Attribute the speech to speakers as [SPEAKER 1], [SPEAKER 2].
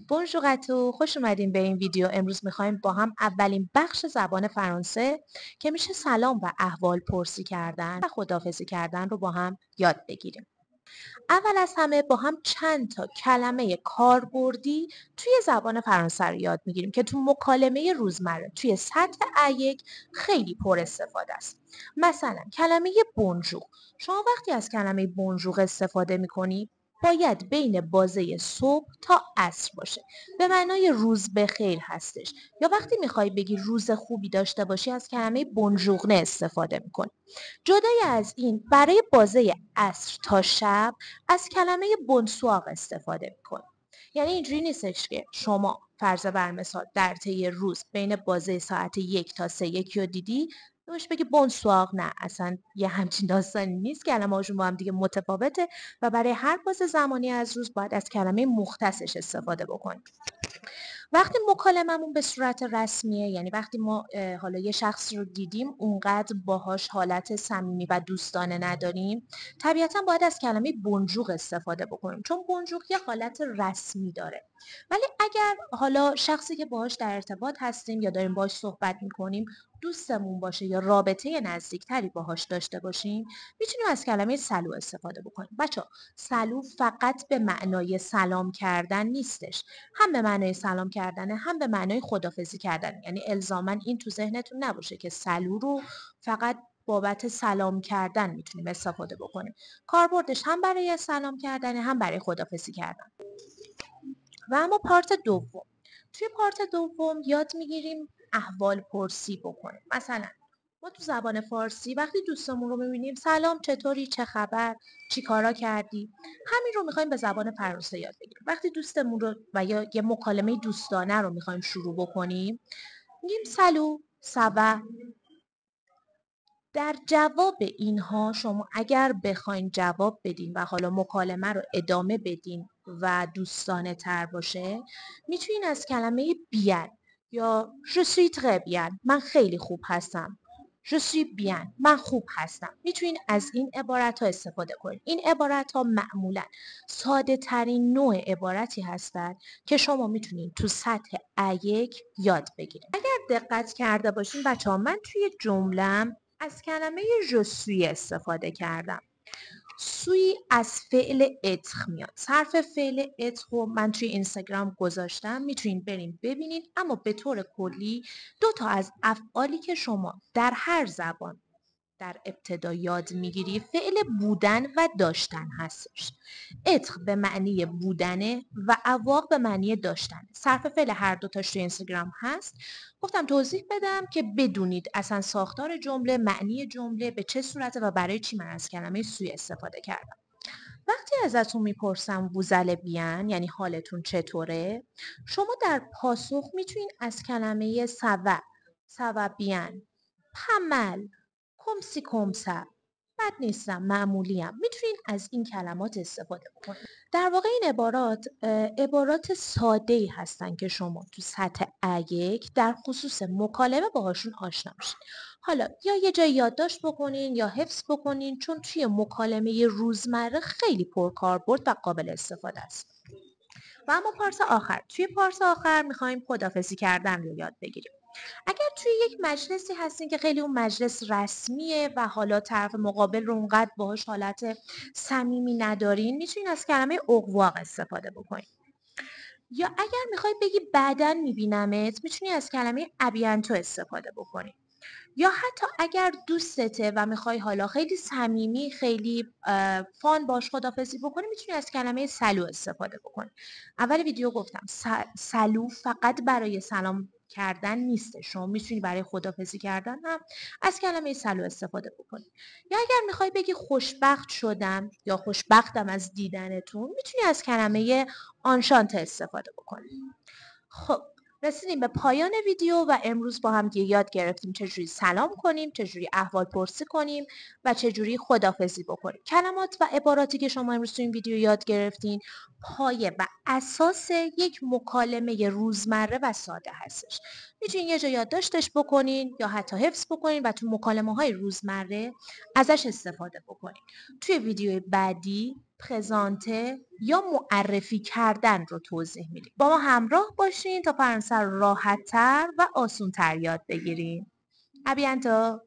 [SPEAKER 1] بونژور تو خوش اومدین به این ویدیو. امروز میخوایم با هم اولین بخش زبان فرانسه که میشه سلام و احوال پرسی کردن و خداحافظی کردن رو با هم یاد بگیریم. اول از همه با هم چند تا کلمه کاربردی توی زبان فرانسه رو یاد میگیریم که تو مکالمه روزمره توی سطح A1 خیلی پر استفاده است. مثلا کلمه بونژور. شما وقتی از کلمه بونژور استفاده میکنی باید بین بازه صبح تا عصر باشه. به معنای روز بخیر هستش. یا وقتی میخوای بگی روز خوبی داشته باشی از کلمه بونژورنه استفاده میکنی. جدای از این برای بازه عصر تا شب از کلمه بونسواق استفاده میکنیم. یعنی اینجوری نیستش که شما فرض بر مثال در طی روز بین بازه ساعت 1 تا 3 یکی رو دیدی بهش بگی بونسواق. نه، اصلا یه همچین داستانی نیست. کلمه هاشون با هم دیگه متفاوته و برای هر بازه زمانی از روز باید از کلمه مختصش استفاده بکنیم. وقتی مکالممون به صورت رسمیه، یعنی وقتی ما حالا یه شخص رو دیدیم اونقدر باهاش حالت صمیمی و دوستانه نداریم، طبیعتا باید از کلمه بونژور استفاده بکنیم چون بونژور یه حالت رسمی داره. ولی اگر حالا شخصی که باهاش در ارتباط هستیم یا داریم باهاش صحبت میکنیم دوستمون باشه یا رابطه نزدیکتری باهاش داشته باشیم میتونیم از کلمه سلو استفاده بکنیم. بچه سلو فقط به معنای سلام کردن نیستش، هم به معنای سلام کردنه هم به معنای خداحافظی کردن. یعنی الزاما این تو ذهنتون نباشه که سلو رو فقط بابت سلام کردن میتونیم استفاده بکنیم. کاربردش هم برای سلام کردن هم برای خداحافظی کردن. و اما پارت دوم، توی پارت دوم یاد میگیریم احوال پرسی بکنیم. مثلا ما تو زبان فارسی وقتی دوستمون رو میبینیم سلام چطوری، چه خبر، چی کارا کردی، همین رو میخوایم به زبان فرانسه یاد بگیریم. وقتی دوستمون رو و یا یه مکالمه دوستانه رو میخوایم شروع بکنیم میگیم سلو سوا. در جواب اینها شما اگر بخواین جواب بدین و حالا مکالمه رو ادامه بدین و دوستانه تر باشه میتونین از کلمه بیان یا je suis très bien من خیلی خوب هستم، je suis bien من خوب هستم، میتونین از این عبارت ها استفاده کنین. این عبارت ها معمولا ساده ترین نوع عبارتی هستند که شما میتونین تو سطح A1 یاد بگیرین. اگر دقت کرده باشین بچه ها من توی جملم از کلمه ژسوی استفاده کردم. سوی از فعل اتر میاد. صرف فعل اتر رو من توی اینستاگرام گذاشتم میتونین برین ببینین. اما به طور کلی دو تا از افعالی که شما در هر زبان در ابتدا یاد میگیری فعل بودن و داشتن هستش. اتر به معنی بودنه و اواق به معنی داشتن. صرف فعل هر دو تاش توی اینستاگرام هست. گفتم توضیح بدم که بدونید اصلا ساختار جمله، معنی جمله به چه صورته و برای چی من از کلمه سوی استفاده کردم. وقتی ازتون میپرسم ووزل بیان یعنی حالتون چطوره، شما در پاسخ میتونید از کلمه سوا بیان، پمل، کمسی کمسا، بد نیستم، معمولیم، میتونید از این کلمات استفاده بکنید. در واقع این عبارات ساده ای هستن که شما تو سطح A1 در خصوص مکالمه باهاشون آشنا میشین. حالا یا یه جای یادداشت بکنین یا حفظ بکنین چون توی مکالمه روزمره خیلی پرکاربرد و قابل استفاده است. و اما پارت آخر، توی پارت آخر میخوایم خداحافظی کردن رو یاد بگیریم. اگر توی یک مجلسی هستین که خیلی اون مجلس رسمیه و حالا طرف مقابل رو اونقدر باهاش حالت صمیمی ندارین میتونین از کلمه اقواق استفاده بکنین. یا اگر میخوای بگی بعداً میبینمت میتونی از کلمه ابینتو استفاده بکنی. یا حتی اگر دوستته و میخوای حالا خیلی صمیمی خیلی فان باش خدافزی بکنی میتونی از کلمه سلو استفاده بکنی. اول ویدیو گفتم سلو فقط برای سلام کردن نیسته، شما میتونی برای خدافزی کردن هم از کلمه سلو استفاده بکنی. یا اگر میخوای بگی خوشبخت شدم یا خوشبختم از دیدنتون میتونی از کلمه آنشانت استفاده بکنی. خب رسیدیم به پایان ویدیو و امروز با هم دیگه یاد گرفتیم چجوری سلام کنیم، چجوری احوال پرسی کنیم و چجوری خداحافظی بکنیم. کلمات و عباراتی که شما امروز تو این ویدیو یاد گرفتین پایه و اساس یک مکالمه روزمره و ساده هستش. میتونین یه جا یادداشتش بکنین یا حتی حفظ بکنین و تو مکالمه های روزمره ازش استفاده بکنین. توی ویدیو بعدی پرزانته یا معرفی کردن رو توضیح میدیم. با ما همراه باشین تا فرانسه رو راحت‌تر و آسون‌تر یاد بگیریم. ابیانتو